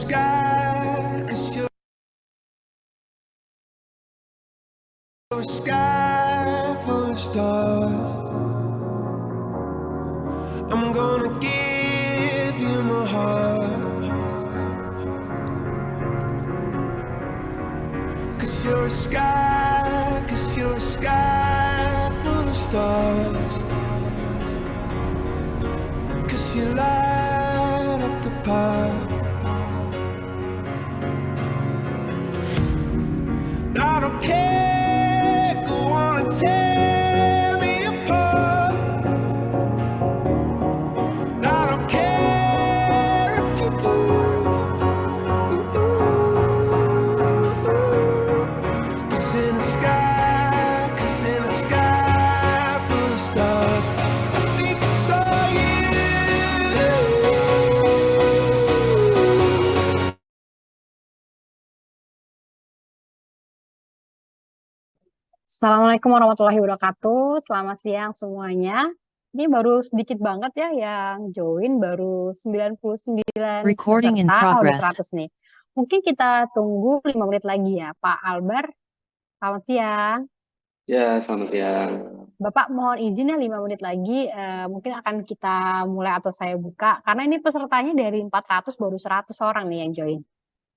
sky, 'cause you're a sky full of stars. I'm gonna give you my heart, 'cause you're a sky, 'cause you're a sky full of stars. 'Cause you light up the path. I don't care, go on and tear me apart. I don't care if you do. 'Cause in the sky, 'cause in the sky full of stars, I think I saw you. Assalamualaikum warahmatullahi wabarakatuh. Selamat siang semuanya. Ini baru sedikit banget ya yang join, baru 99 Recording in peserta. Oh, udah progress. 100 nih. Mungkin kita tunggu 5 menit lagi ya, Pak Albar. Selamat siang. Ya, selamat siang. Bapak mohon izin ya 5 menit lagi. Mungkin akan kita mulai atau saya buka. Karena ini pesertanya dari 400 baru 100 orang nih yang join.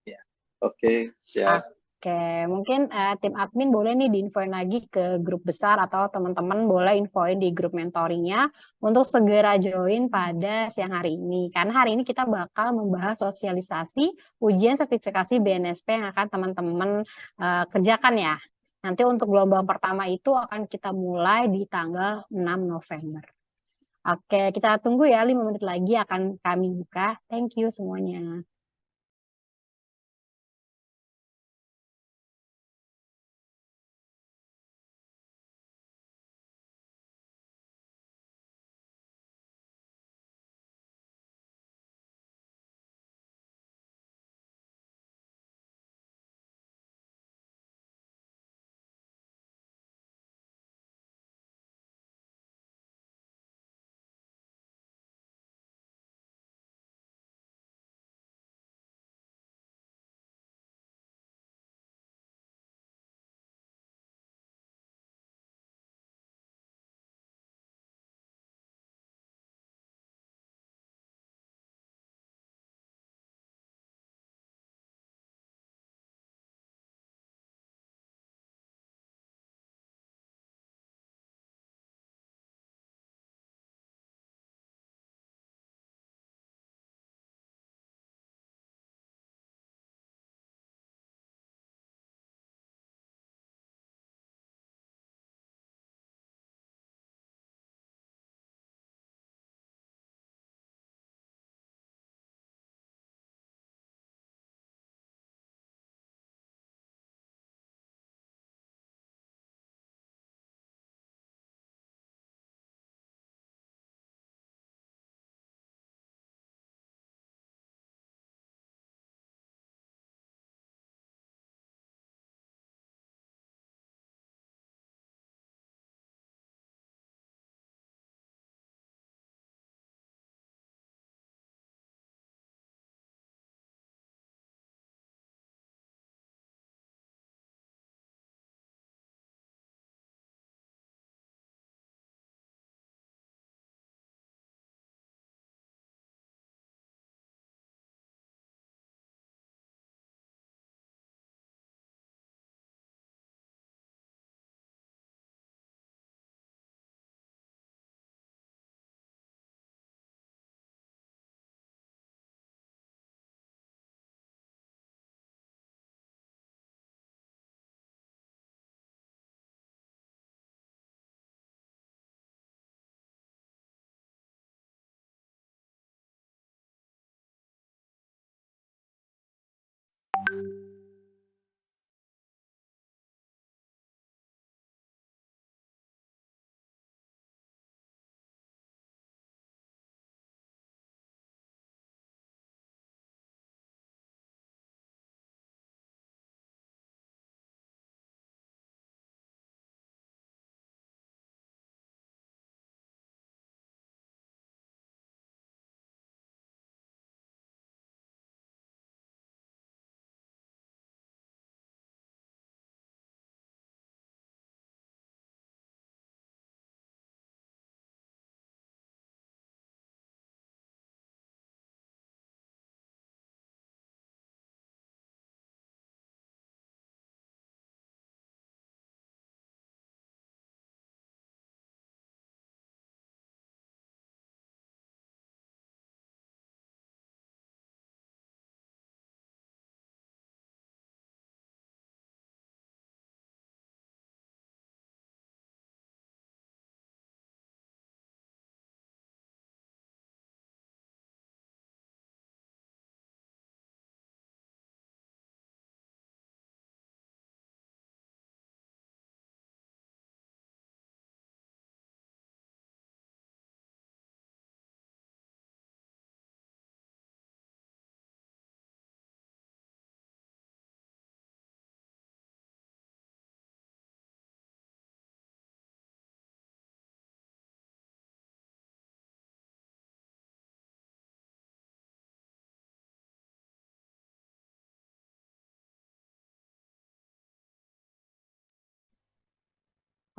Ya, oke, siap. Oke, mungkin tim admin boleh nih diinfoin lagi ke grup besar atau teman-teman boleh infoin di grup mentoringnya untuk segera join pada siang hari ini. Karena hari ini kita bakal membahas sosialisasi ujian sertifikasi BNSP yang akan teman-teman kerjakan ya. Nanti untuk gelombang pertama itu akan kita mulai di tanggal 6 November. Oke, kita tunggu ya 5 menit lagi akan kami buka. Thank you semuanya.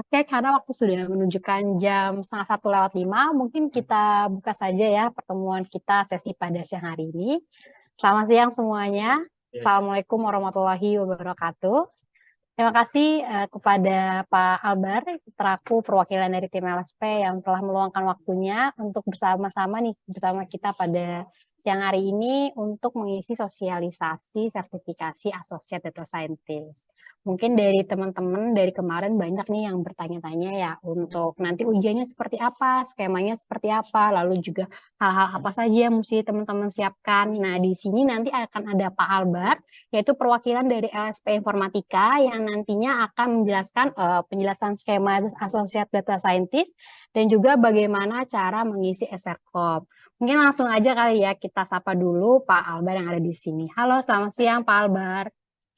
Oke, karena waktu sudah menunjukkan jam 1:30, mungkin kita buka saja ya pertemuan kita sesi pada siang hari ini. Selamat siang semuanya. Assalamualaikum warahmatullahi wabarakatuh. Terima kasih kepada Pak Albar, selaku perwakilan dari tim LSP yang telah meluangkan waktunya untuk bersama-sama nih bersama kita pada siang hari ini untuk mengisi sosialisasi sertifikasi Associate Data Scientist. Mungkin dari teman-teman dari kemarin banyak nih yang bertanya-tanya ya untuk nanti ujiannya seperti apa, skemanya seperti apa, lalu juga hal-hal apa saja yang mesti teman-teman siapkan. Nah, di sini nanti akan ada Pak Albar, yaitu perwakilan dari LSP Informatika yang nantinya akan menjelaskan penjelasan skema Associate Data Scientist dan juga bagaimana cara mengisi SRCOP. Mungkin langsung aja kali ya kita sapa dulu Pak Albar yang ada di sini. Halo, selamat siang Pak Albar.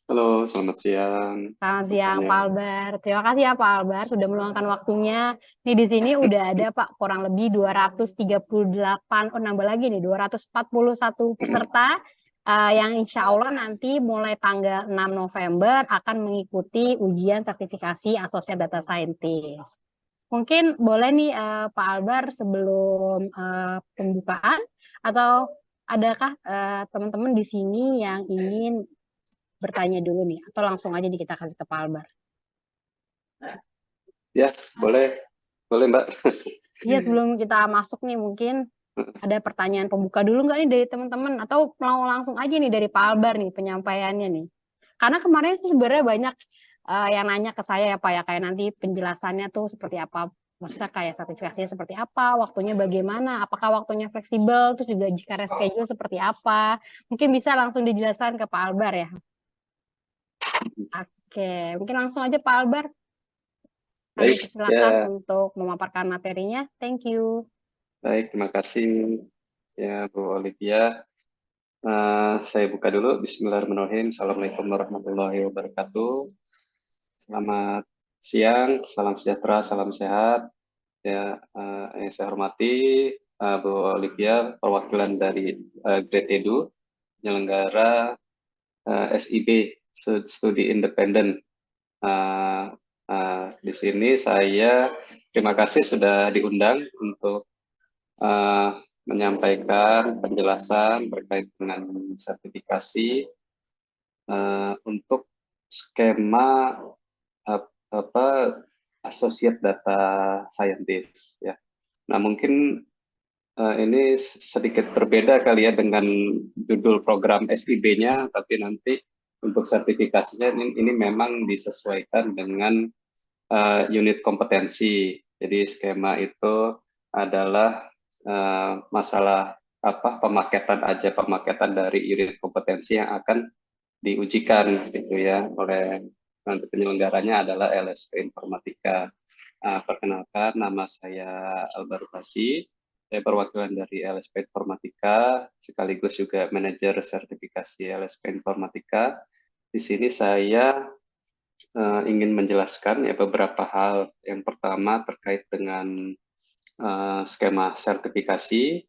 Halo, selamat siang. Selamat siang Semuanya. Pak Albar. Terima kasih ya Pak Albar sudah meluangkan waktunya. Nih di sini udah ada Pak kurang lebih 238, nambah lagi nih 241 peserta yang insya Allah nanti mulai tanggal 6 November akan mengikuti ujian sertifikasi Associate Data Scientist. Mungkin boleh nih Pak Albar sebelum pembukaan atau adakah teman-teman di sini yang ingin bertanya dulu nih atau langsung aja nih kita kasih ke Pak Albar. Ya, boleh Mbak. Iya, sebelum kita masuk nih mungkin ada pertanyaan pembuka dulu nggak nih dari teman-teman atau mau langsung aja nih dari Pak Albar nih penyampaiannya nih. Karena kemarin sih sebenarnya banyak yang nanya ke saya ya Pak ya, kayak nanti penjelasannya tuh seperti apa, maksudnya kayak sertifikasinya seperti apa, waktunya bagaimana, apakah waktunya fleksibel, terus juga jika reschedule seperti apa. Mungkin bisa langsung dijelaskan ke Pak Albar ya. Oke, mungkin langsung aja Pak Albar. Kami Baik, persilakan ya, untuk memaparkan materinya. Thank you. baik, terima kasih ya Bu Olivia. Saya buka dulu. Bismillahirrahmanirrahim. Assalamualaikum warahmatullahi wabarakatuh. Selamat siang, salam sejahtera, salam sehat. Ya, yang saya hormati Bu Olivia, perwakilan dari Grade Edu, penyelenggara SIB, Studi Independen. Di sini saya terima kasih sudah diundang untuk menyampaikan penjelasan terkait dengan sertifikasi untuk skema apa Associate Data Scientist ya. Nah, mungkin ini sedikit berbeda kali ya dengan judul program SIB-nya, tapi nanti untuk sertifikasinya ini memang disesuaikan dengan unit kompetensi. Jadi skema itu adalah masalah pemaketan dari unit kompetensi yang akan diujikan gitu ya oleh nanti penyelenggaranya adalah LSP Informatika. Perkenalkan, nama saya Albar Basi. Saya perwakilan dari LSP Informatika, sekaligus juga manajer sertifikasi LSP Informatika. Di sini saya ingin menjelaskan ya beberapa hal. Yang pertama terkait dengan skema sertifikasi,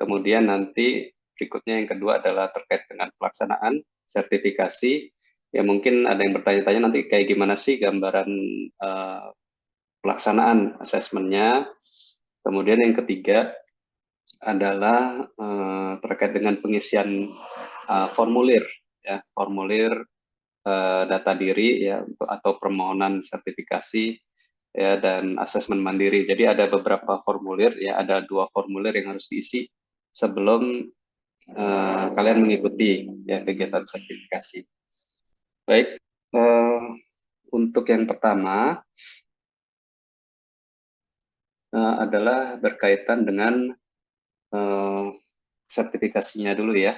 kemudian nanti berikutnya yang kedua adalah terkait dengan pelaksanaan sertifikasi. Ya mungkin ada yang bertanya-tanya nanti kayak gimana sih gambaran pelaksanaan asesmennya. Kemudian yang ketiga adalah terkait dengan pengisian formulir, ya formulir data diri ya atau permohonan sertifikasi ya dan asesmen mandiri. Jadi ada beberapa formulir ya, ada 2 formulir yang harus diisi sebelum kalian mengikuti ya kegiatan sertifikasi. Baik, untuk yang pertama adalah berkaitan dengan sertifikasinya dulu ya.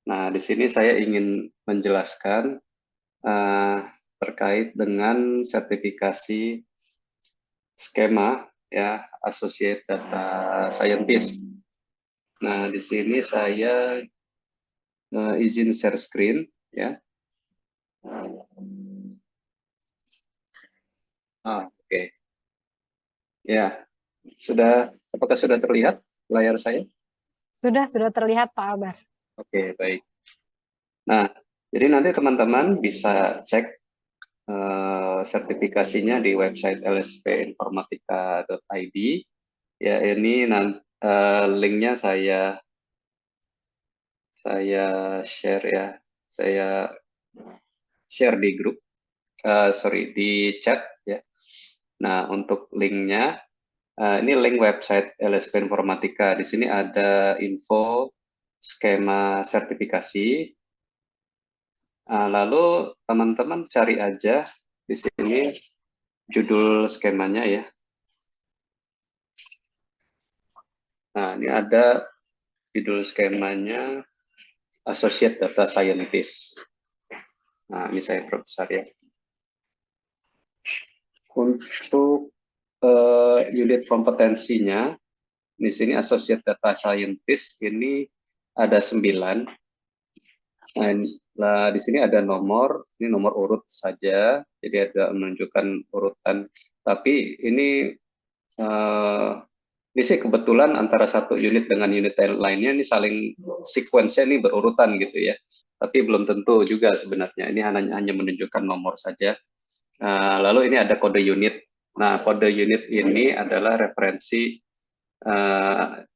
Nah, di sini saya ingin menjelaskan terkait dengan sertifikasi skema ya Associate Data Scientist. Nah, di sini saya izin share screen ya. Oke. Ya, apakah sudah terlihat layar saya? Sudah terlihat Pak Albar. Oke, baik. Nah, jadi nanti teman-teman bisa cek sertifikasinya di website lspinformatika.id. Ya, ini linknya saya share ya, saya share di grup, di chat ya. Nah, untuk linknya, ini link website LSP Informatika. Di sini ada info skema sertifikasi. Lalu teman-teman cari aja di sini judul skemanya ya. Nah, ini ada judul skemanya Associate Data Scientist. Nah, ini saya perbesar ya. Untuk unit kompetensinya, di sini Associate Data Scientist ini ada 9. Nah, di sini ada nomor, ini nomor urut saja, jadi ada menunjukkan urutan. Tapi ini sih kebetulan antara satu unit dengan unit lainnya ini saling sequence-nya ini berurutan gitu ya. Tapi belum tentu juga sebenarnya. Ini hanya menunjukkan nomor saja. Lalu ini ada kode unit. Nah, kode unit ini adalah referensi,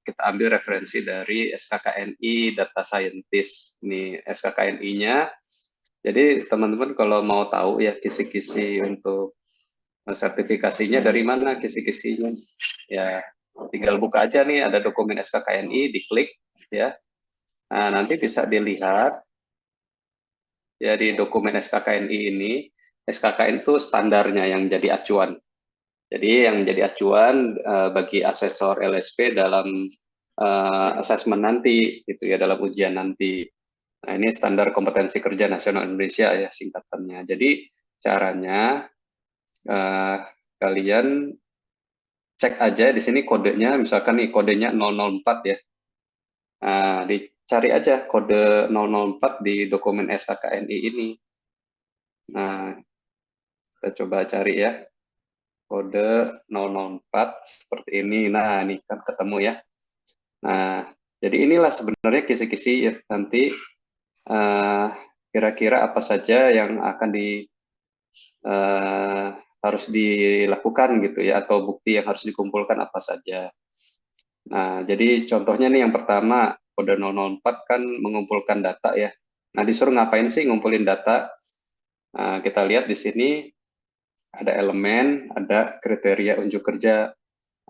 kita ambil referensi dari SKKNI Data Scientist. Ini SKKNI-nya. Jadi teman-teman kalau mau tahu ya kisi-kisi untuk sertifikasinya dari mana kisi-kisinya, ya tinggal buka aja nih, ada dokumen SKKNI, diklik ya. Nah, nanti bisa dilihat ya di dokumen SKKNI ini, SKKN itu standarnya yang jadi acuan. Jadi yang jadi acuan bagi asesor LSP dalam asesmen nanti, gitu ya, dalam ujian nanti. Nah, ini standar kompetensi kerja nasional Indonesia ya singkatannya. Jadi caranya kalian cek aja di sini kodenya, misalkan nih kodenya 004 ya. Nah, dicari aja kode 004 di dokumen SKKNI ini. Nah, kita coba cari ya. Kode 004 seperti ini. Nah, ini kan ketemu ya. Nah, jadi inilah sebenarnya kisi-kisi nanti kira-kira apa saja yang akan harus dilakukan gitu ya, atau bukti yang harus dikumpulkan apa saja. Nah, jadi contohnya nih yang pertama, kode 004 kan mengumpulkan data ya. Nah, disuruh ngapain sih ngumpulin data? Nah, kita lihat di sini ada elemen, ada kriteria unjuk kerja.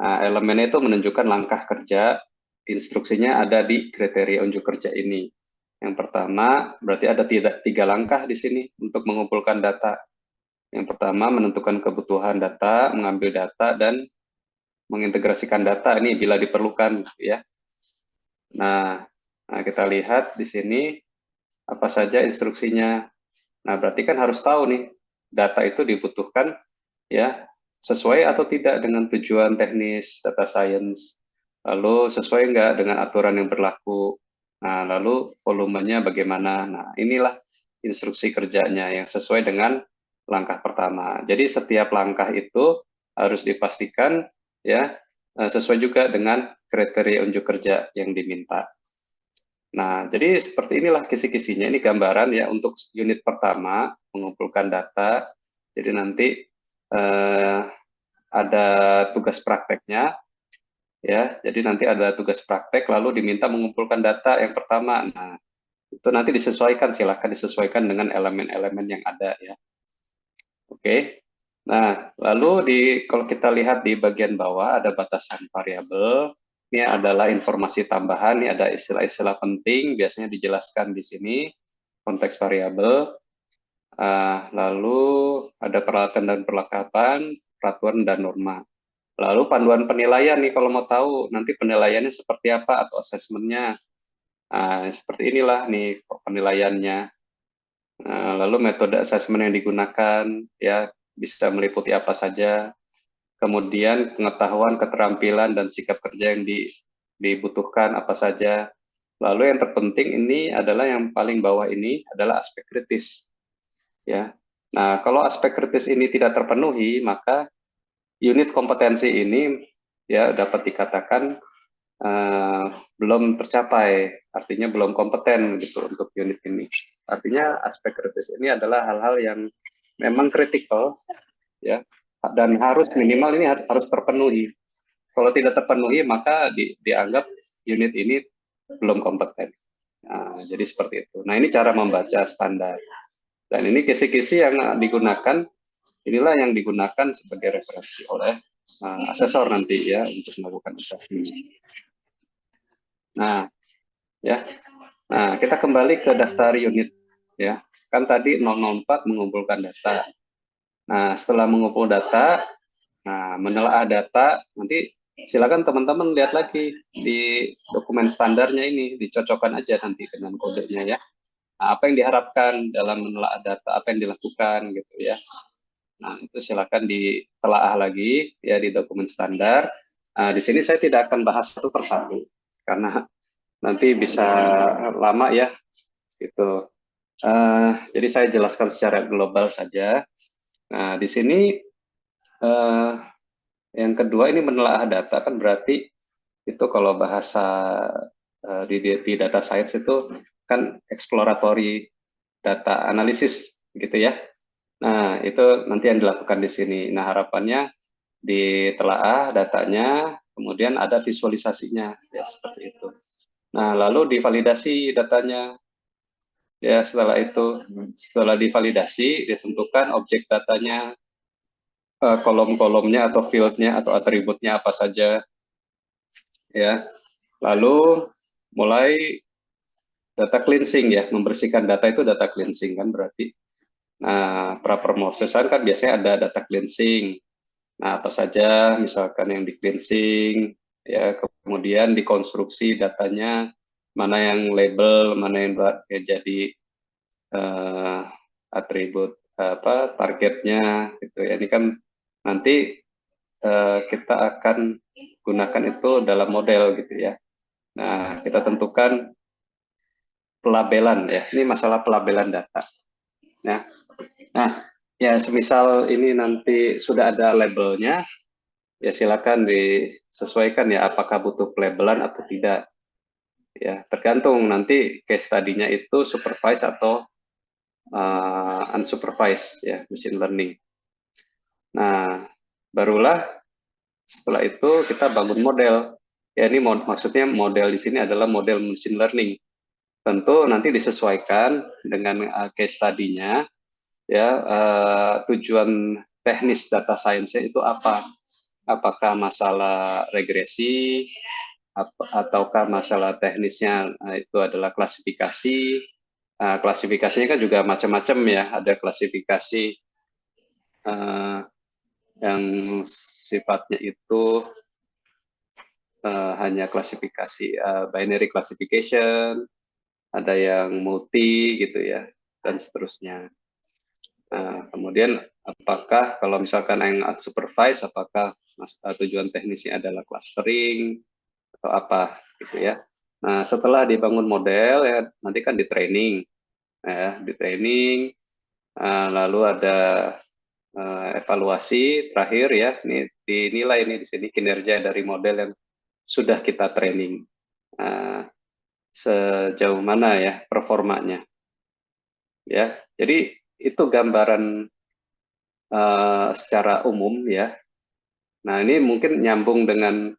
Nah, elemennya itu menunjukkan langkah kerja, instruksinya ada di kriteria unjuk kerja ini. Yang pertama, berarti ada tiga langkah di sini untuk mengumpulkan data. Yang pertama, menentukan kebutuhan data, mengambil data, dan mengintegrasikan data ini bila diperlukan, ya. Nah, kita lihat di sini apa saja instruksinya. Nah, berarti kan harus tahu nih, data itu dibutuhkan ya sesuai atau tidak dengan tujuan teknis data science. Lalu sesuai enggak dengan aturan yang berlaku. Nah, lalu volumenya bagaimana. Nah, inilah instruksi kerjanya yang sesuai dengan langkah pertama. Jadi setiap langkah itu harus dipastikan ya sesuai juga dengan kriteria unjuk kerja yang diminta. Nah, jadi seperti inilah kisi-kisinya. Ini gambaran ya untuk unit pertama mengumpulkan data. Jadi nanti ada tugas prakteknya ya. Jadi nanti ada tugas praktek lalu diminta mengumpulkan data yang pertama. Nah, itu nanti disesuaikan, silahkan disesuaikan dengan elemen-elemen yang ada ya. Oke. Nah, lalu kalau kita lihat di bagian bawah ada batasan variabel. Ini adalah informasi tambahan, ini ada istilah-istilah penting, biasanya dijelaskan di sini, konteks variabel. Lalu ada peralatan dan perlengkapan, peraturan dan norma. Lalu panduan penilaian nih, kalau mau tahu nanti penilaiannya seperti apa atau asesmennya. Seperti inilah nih penilaiannya. Lalu metode asesmen yang digunakan, ya bisa meliputi apa saja. Kemudian pengetahuan, keterampilan, dan sikap kerja yang dibutuhkan apa saja. Lalu yang terpenting ini adalah yang paling bawah ini adalah aspek kritis. Ya. Nah, kalau aspek kritis ini tidak terpenuhi, maka unit kompetensi ini ya dapat dikatakan belum tercapai, artinya belum kompeten gitu untuk unit ini. Artinya aspek kritis ini adalah hal-hal yang memang kritikal ya, dan harus minimal ini harus terpenuhi. Kalau tidak terpenuhi maka dianggap unit ini belum kompeten. Nah, jadi seperti itu. Nah, ini cara membaca standar. Dan ini kisi-kisi yang digunakan, inilah yang digunakan sebagai referensi oleh asesor nanti ya untuk melakukan assessment. Nah, ya. Nah, kita kembali ke daftar unit ya. Kan tadi 004 mengumpulkan data. Nah, setelah mengumpul data, nah menelaah data, nanti silakan teman-teman lihat lagi di dokumen standarnya ini, dicocokkan aja nanti dengan kodenya ya. Nah, apa yang diharapkan dalam menelaah data, apa yang dilakukan gitu ya. Nah, itu silakan ditelaah lagi ya di dokumen standar. Nah, di sini saya tidak akan bahas satu persatu karena nanti bisa lama ya gitu. Jadi saya jelaskan secara global saja. Nah, di sini yang kedua ini menelaah data kan berarti itu kalau bahasa di data science itu kan exploratory data analisis gitu ya. Nah, itu nanti yang dilakukan di sini. Nah, harapannya ditelaah datanya, kemudian ada visualisasinya ya seperti itu. Nah, lalu divalidasi datanya. Ya, setelah divalidasi, ditentukan objek datanya, kolom-kolomnya atau fieldnya atau atributnya apa saja, ya. Lalu mulai data cleansing ya, membersihkan data itu data cleansing kan berarti. Nah, pra-promosessan kan biasanya ada data cleansing. Nah, apa saja misalkan yang di cleansing, ya, kemudian dikonstruksi datanya, mana yang label, mana yang jadi atribut targetnya gitu ya. Ini kan nanti kita akan gunakan itu dalam model gitu ya. Nah, kita tentukan pelabelan ya. Ini masalah pelabelan data. Nah, ya semisal ini nanti sudah ada labelnya, ya silakan disesuaikan ya apakah butuh pelabelan atau tidak. Ya, tergantung nanti case study-nya itu supervised atau unsupervised ya, machine learning. Nah, barulah setelah itu kita bangun model. Ya, ini maksudnya model di sini adalah model machine learning. Tentu nanti disesuaikan dengan case study-nya. Ya, tujuan teknis data science-nya itu apa? Apakah masalah regresi, ataukah masalah teknisnya itu adalah klasifikasi. Klasifikasinya kan juga macam-macam ya. Ada klasifikasi yang sifatnya itu hanya klasifikasi binary classification, ada yang multi gitu ya, dan seterusnya. Kemudian apakah kalau misalkan yang unsupervised, apakah tujuan teknisnya adalah clustering atau apa gitu ya. Nah, setelah dibangun model ya nanti kan di training, ya, di training, lalu ada evaluasi terakhir ya, ini dinilai ini di sini kinerja dari model yang sudah kita training, sejauh mana ya performanya. Ya, jadi itu gambaran secara umum ya. Nah, ini mungkin nyambung dengan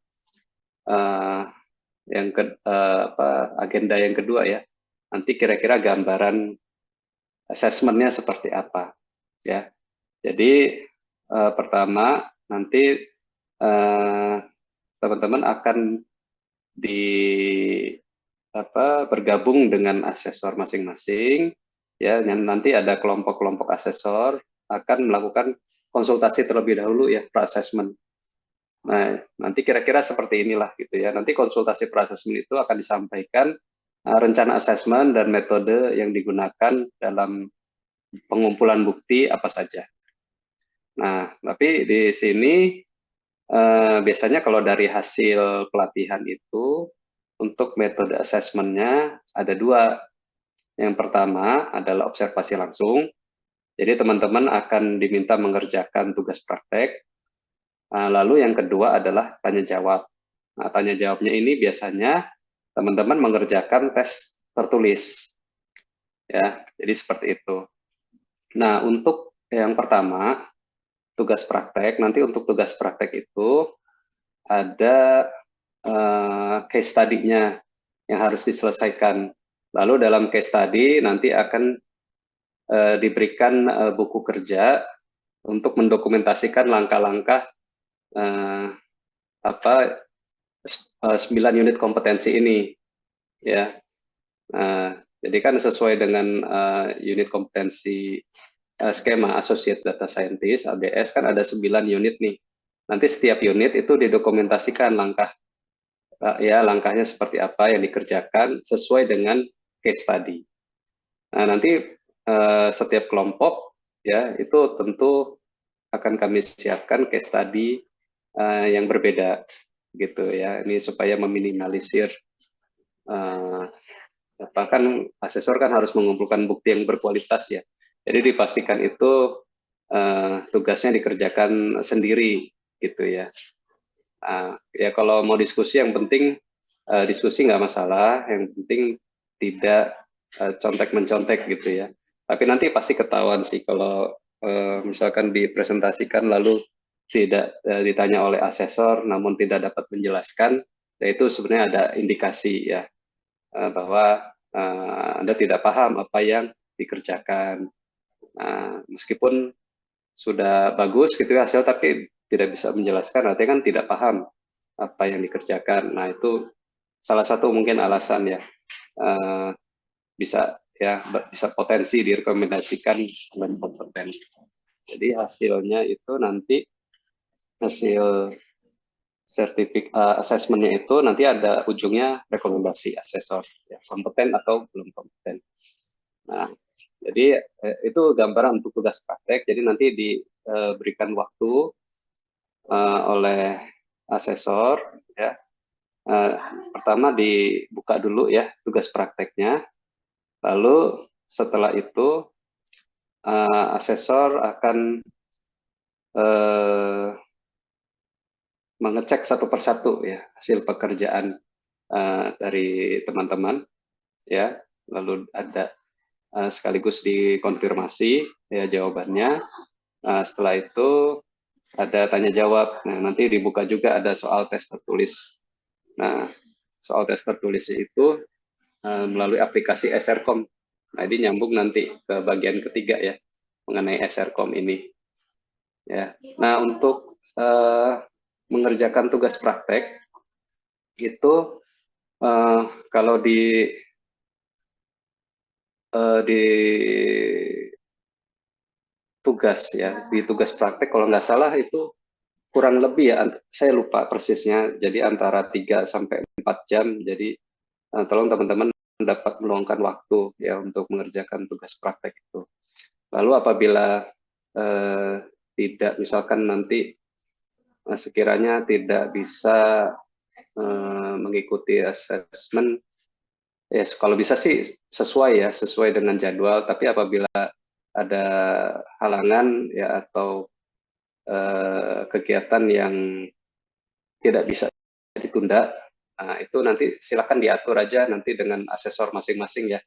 agenda yang kedua ya. Nanti kira-kira gambaran assessment-nya seperti apa ya. Jadi pertama nanti teman-teman akan bergabung dengan asesor masing-masing ya, yang nanti ada kelompok-kelompok asesor akan melakukan konsultasi terlebih dahulu ya pra-assessment. Nah, nanti kira-kira seperti inilah gitu ya. Nanti konsultasi pra-assessment itu akan disampaikan rencana assessment dan metode yang digunakan dalam pengumpulan bukti apa saja. Nah, tapi di sini biasanya kalau dari hasil pelatihan itu untuk metode assessment-nya ada dua. Yang pertama adalah observasi langsung. Jadi teman-teman akan diminta mengerjakan tugas praktek. Lalu yang kedua adalah tanya jawab. Nah, tanya jawabnya ini biasanya teman-teman mengerjakan tes tertulis. Ya, jadi seperti itu. Nah, untuk yang pertama, tugas praktek. Nanti untuk tugas praktek itu ada case study-nya yang harus diselesaikan. Lalu dalam case study nanti akan diberikan buku kerja untuk mendokumentasikan langkah-langkah 9 unit kompetensi ini, ya. Jadi kan sesuai dengan unit kompetensi skema Associate Data Scientist (ADS) kan ada 9 unit nih. Nanti setiap unit itu didokumentasikan langkahnya seperti apa yang dikerjakan sesuai dengan case study. Nah, nanti setiap kelompok ya itu tentu akan kami siapkan case study yang berbeda gitu ya. Ini supaya meminimalisir kan asesor kan harus mengumpulkan bukti yang berkualitas ya. Jadi dipastikan itu tugasnya dikerjakan sendiri gitu ya. Ya kalau mau diskusi yang penting diskusi nggak masalah, yang penting tidak contek-mencontek gitu ya. Tapi nanti pasti ketahuan sih kalau misalkan dipresentasikan lalu tidak ditanya oleh asesor namun tidak dapat menjelaskan, ya itu sebenarnya ada indikasi ya bahwa Anda tidak paham apa yang dikerjakan. Meskipun sudah bagus gitu ya hasil tapi tidak bisa menjelaskan, artinya kan tidak paham apa yang dikerjakan. Nah itu salah satu mungkin alasan ya bisa potensi direkomendasikan dan kompeten. Jadi hasilnya itu nanti hasil assessment-nya itu nanti ada ujungnya rekomendasi asesor ya, kompeten atau belum kompeten. Nah, jadi itu gambaran untuk tugas praktek. Jadi nanti diberikan waktu oleh asesor ya. Pertama dibuka dulu ya tugas prakteknya. Lalu setelah itu asesor akan mengecek satu persatu ya hasil pekerjaan dari teman-teman ya. Lalu ada sekaligus dikonfirmasi ya jawabannya. Setelah itu ada tanya jawab. Nah, nanti dibuka juga ada soal tes tertulis. Nah, soal tes tertulis itu melalui aplikasi SRCom. Nah, ini nyambung nanti ke bagian ketiga ya mengenai SRCom ini. Ya. Nah, untuk mengerjakan tugas praktek itu kalau di tugas ya, di tugas praktek kalau nggak salah itu kurang lebih ya, saya lupa persisnya, jadi antara 3 sampai 4 jam. Jadi tolong teman-teman dapat meluangkan waktu ya untuk mengerjakan tugas praktek itu. Lalu apabila tidak misalkan nanti sekiranya tidak bisa mengikuti asesmen, ya kalau bisa sih sesuai dengan jadwal. Tapi apabila ada halangan ya atau kegiatan yang tidak bisa ditunda, itu nanti silakan diatur aja nanti dengan asesor masing-masing ya,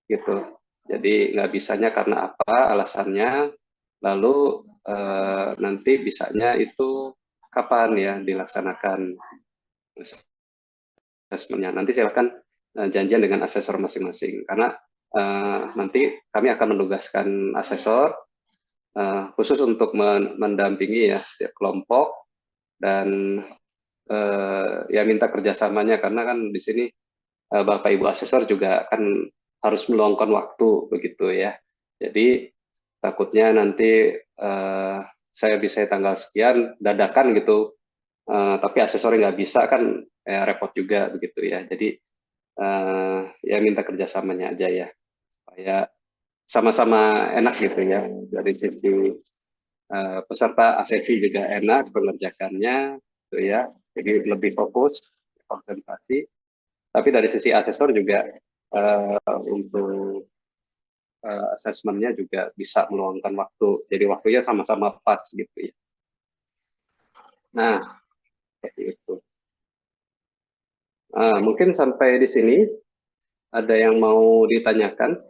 gitu. Jadi nggak bisanya karena apa alasannya, lalu nanti bisanya itu kapan ya dilaksanakan asesmennya. Nanti silakan janjian dengan asesor masing-masing karena nanti kami akan menugaskan asesor khusus untuk mendampingi ya setiap kelompok dan ya minta kerjasamanya karena kan di sini Bapak Ibu asesor juga kan harus meluangkan waktu begitu ya. Jadi takutnya nanti saya bisa tanggal sekian dadakan gitu, tapi asesornya nggak bisa kan repot juga begitu ya. Jadi ya minta kerjasamanya aja ya, supaya sama-sama enak gitu ya dari sisi peserta ASEVI juga enak mengerjakannya gitu ya. Jadi lebih fokus konsentrasi. Tapi dari sisi asesor juga untuk asesmennya juga bisa meluangkan waktu. Jadi waktunya sama-sama pas gitu ya. Nah, seperti itu. Mungkin sampai di sini ada yang mau ditanyakan?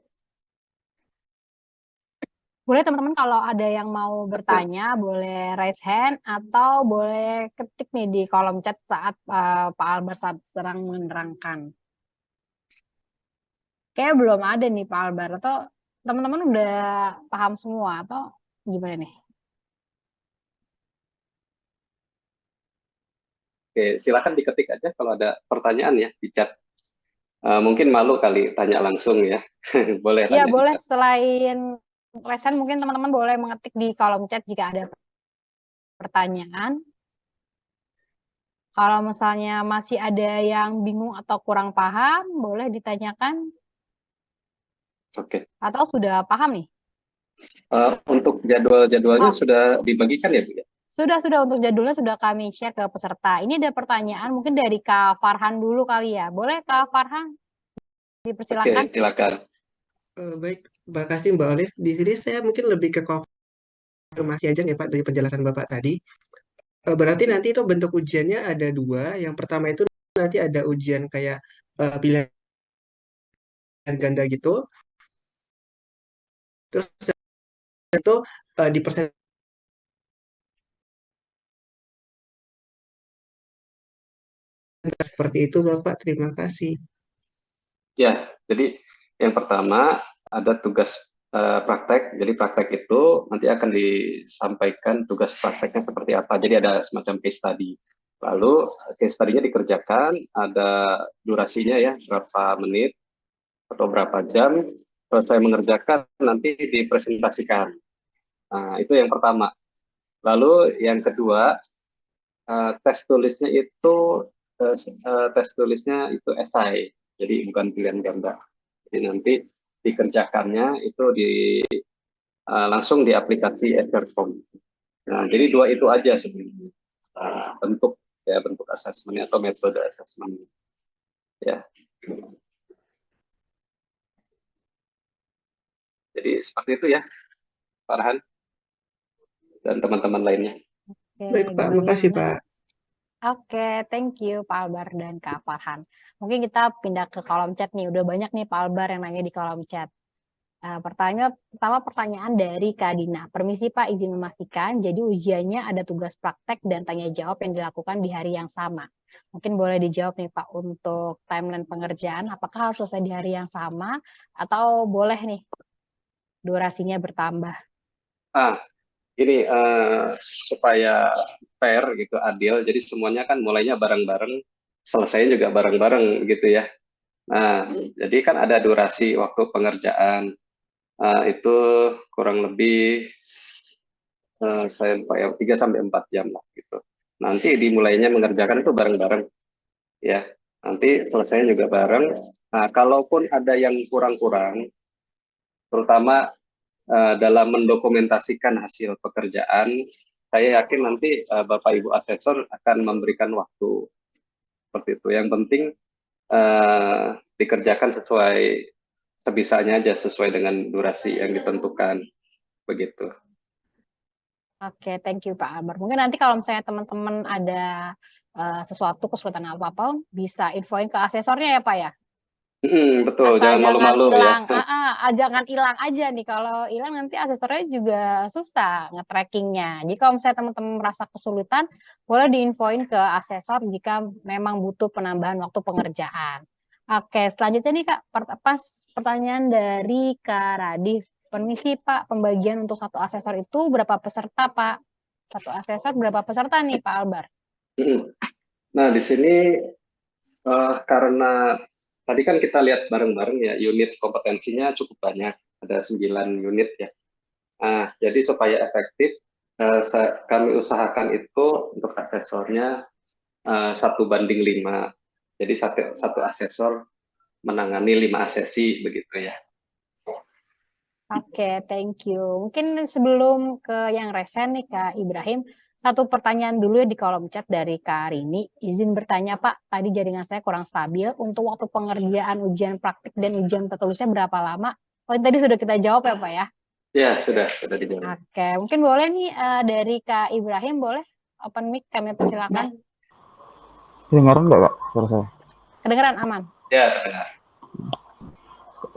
Boleh teman-teman kalau ada yang mau bertanya, boleh raise hand atau boleh ketik nih di kolom chat saat Pak Albert sedang menerangkan. Kayak belum ada nih Pak Albert, atau teman-teman udah paham semua atau gimana nih? Oke, silakan diketik aja kalau ada pertanyaan ya di chat. Mungkin malu kali tanya langsung ya. Boleh Ya tanya di boleh, chat. selain raise hand mungkin teman-teman boleh mengetik di kolom chat jika ada pertanyaan. Kalau misalnya masih ada yang bingung atau kurang paham, boleh ditanyakan Oke. atau sudah paham nih? Untuk jadwal-jadwalnya Oh, sudah dibagikan ya, Bu ya? sudah untuk jadulnya sudah kami share ke peserta. Ini ada pertanyaan mungkin dari Kak Farhan dulu kali ya. Boleh Kak Farhan Oke, dipersilakan? silakan. Baik, terima kasih Mbak Olive. Di sini saya mungkin lebih ke konfirmasi aja nih Pak dari penjelasan Bapak tadi. Berarti nanti itu bentuk ujiannya ada dua. Yang pertama itu nanti ada ujian kayak pilihan ganda gitu. Terus itu di persen seperti itu Bapak. Terima kasih. Ya, jadi yang pertama ada tugas praktek. Jadi praktek itu nanti akan disampaikan tugas prakteknya seperti apa. Jadi ada semacam case study. Lalu case study-nya dikerjakan, ada durasinya ya, berapa menit atau berapa jam. Selesai mengerjakan nanti dipresentasikan. Nah, itu yang pertama. Lalu yang kedua, tes tulisnya itu esai, jadi bukan pilihan ganda. Jadi nanti dikerjakannya itu langsung di aplikasi Everform. Nah, jadi dua itu aja sebenarnya bentuk asesmennya atau metode asesmennya. Ya, jadi seperti itu ya, Farhan dan teman-teman lainnya. Oke, Baik Pak, makasih bagaimana? Pak. Oke, thank you Pak Albar dan Kak Farhan. Mungkin kita pindah ke kolom chat nih. Udah banyak nih Pak Albar yang nanya di kolom chat. Pertanyaan dari Kak Dina. Permisi Pak, izin memastikan. Jadi ujiannya ada tugas praktek dan tanya jawab yang dilakukan di hari yang sama. Mungkin boleh dijawab nih Pak untuk timeline pengerjaan. Apakah harus selesai di hari yang sama atau boleh nih durasinya bertambah? Ah, ini supaya fair gitu, adil. Jadi semuanya kan mulainya bareng-bareng, selesainya juga bareng-bareng gitu ya. Nah, jadi kan ada durasi waktu pengerjaan. Itu kurang lebih saya lupa ya 3 sampai 4 jam lah gitu. Nanti dimulainya mengerjakan itu bareng-bareng ya. Nanti selesainya juga bareng. Nah, kalaupun ada yang kurang-kurang, terutama dalam mendokumentasikan hasil pekerjaan, saya yakin nanti Bapak Ibu asesor akan memberikan waktu seperti itu. Yang penting dikerjakan sesuai sebisanya aja, sesuai dengan durasi yang ditentukan begitu. Oke, thank you Pak Albar. Mungkin nanti kalau misalnya teman-teman ada sesuatu kesulitan apa-apa, bisa infoin ke asesornya ya Pak ya? Betul, Asal jangan jangan malu-malu ya. hilang, jangan hilang aja nih. Kalau hilang nanti asesornya juga susah nge-trackingnya. Jadi kalau misalnya teman-teman merasa kesulitan, boleh diinfoin ke asesor jika memang butuh penambahan waktu pengerjaan. Oke, selanjutnya nih Kak, pertanyaan dari Kak Radif. Permisi Pak, pembagian untuk satu asesor itu berapa peserta Pak? Satu asesor berapa peserta nih Pak Albar? Nah, di sini karena tadi kan kita lihat bareng-bareng ya, unit kompetensinya cukup banyak, ada 9 unit ya. Nah, jadi supaya efektif, kami usahakan itu untuk asesornya 1:5. Jadi satu asesor menangani 5 sesi begitu ya. Oke, thank you. Mungkin sebelum ke yang resen nih Kak Ibrahim, satu pertanyaan dulu ya di kolom chat dari Kak Rini. Izin bertanya Pak, tadi jaringan saya kurang stabil. Untuk waktu pengerjaan ujian praktik dan ujian tertulisnya berapa lama? Oh, tadi sudah kita jawab ya Pak ya? Ya, sudah dijawab. Oke, mungkin boleh nih dari Kak Ibrahim, boleh open mic kami persilakan. Kedengaran nggak Kak suara saya? Kedengeran aman? Ya, benar.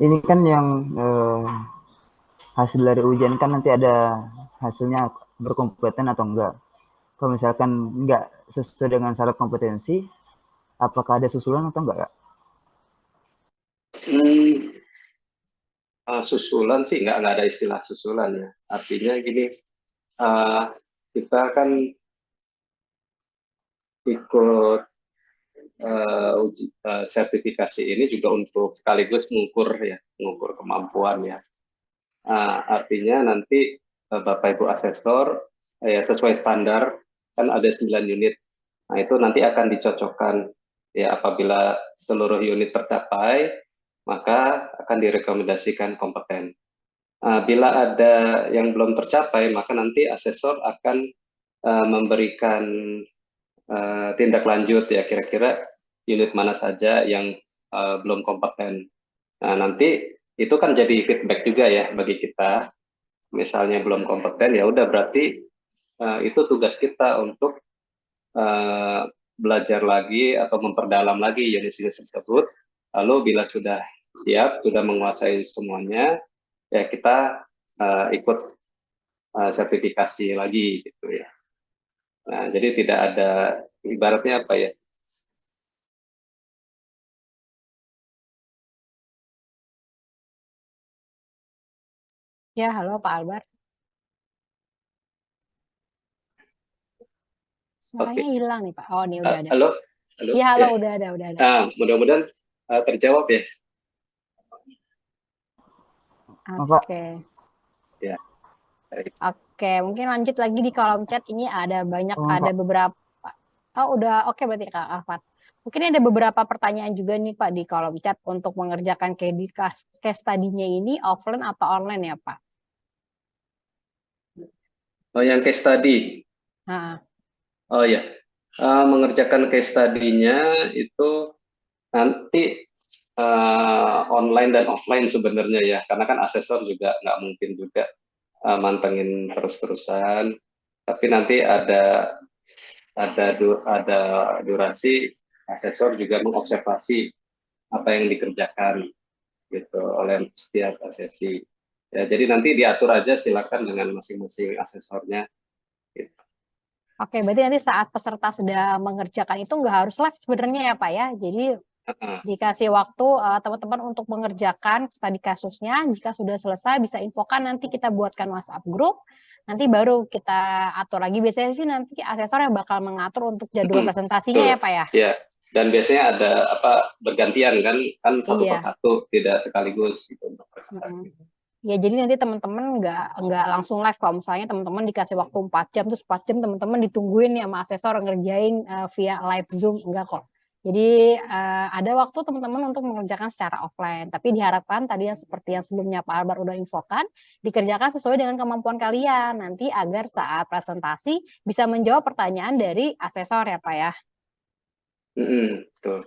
Ini kan yang hasil dari ujian kan nanti ada hasilnya berkompeten atau enggak. Kalau misalkan enggak sesuai dengan syarat kompetensi, apakah ada susulan atau enggak, Kak? Hmm, susulan sih nggak ada istilah susulan ya. Artinya gini, kita kan ikut sertifikasi ini juga untuk sekaligus mengukur kemampuan ya. Artinya nanti Bapak Ibu asesor ya sesuai standar kan ada 9 unit. Nah itu nanti akan dicocokkan ya apabila seluruh unit tercapai maka akan direkomendasikan kompeten. Bila ada yang belum tercapai maka nanti asesor akan memberikan tindak lanjut ya kira-kira unit mana saja yang belum kompeten. Nah nanti itu kan jadi feedback juga ya bagi kita. Misalnya belum kompeten ya udah berarti itu tugas kita untuk belajar lagi atau memperdalam lagi unit-unit tersebut. Lalu bila sudah siap, sudah menguasai semuanya, ya kita ikut sertifikasi lagi gitu ya. Nah, jadi tidak ada ibaratnya apa ya? Ya, halo Pak Albar. Suaranya Oke. hilang nih Pak. Oh, ini udah ada. Halo, halo. Iya, halo, Ya. udah ada. Mudah-mudahan terjawab ya. Pak, Oke. Ya. Baik. Oke, mungkin lanjut lagi di kolom chat. Ini ada Pak. beberapa. Oh, udah oke berarti Kak Ahmad. Mungkin ada beberapa pertanyaan juga nih Pak di kolom chat untuk mengerjakan case study-nya ini offline atau online ya Pak? Oh, yang case study. Nah, Oh ya, mengerjakan case study-nya itu nanti online dan offline sebenarnya ya, karena kan asesor juga nggak mungkin juga mantengin terus-terusan, tapi nanti ada durasi asesor juga mengobservasi apa yang dikerjakan gitu oleh setiap sesi. Ya, jadi nanti diatur aja silakan dengan masing-masing asesornya. Gitu. oke, berarti nanti saat peserta sedang mengerjakan itu nggak harus live sebenarnya ya Pak ya. Jadi dikasih waktu teman-teman untuk mengerjakan studi kasusnya. Jika sudah selesai bisa infokan, nanti kita buatkan WhatsApp grup. Nanti baru kita atur lagi. Biasanya sih nanti asesor yang bakal mengatur untuk jadwal presentasinya ya Pak ya. Ya, dan biasanya ada bergantian kan satu Iya. persatu, tidak sekaligus gitu untuk presentasi. Ya jadi nanti teman-teman nggak langsung live kalau misalnya teman-teman dikasih waktu 4 jam terus 4 jam teman-teman ditungguin ya sama asesor ngerjain via live Zoom, enggak kok. Jadi ada waktu teman-teman untuk mengerjakan secara offline, tapi diharapkan tadi yang seperti yang sebelumnya Pak Albar udah infokan, dikerjakan sesuai dengan kemampuan kalian nanti agar saat presentasi bisa menjawab pertanyaan dari asesor ya Pak ya. Betul.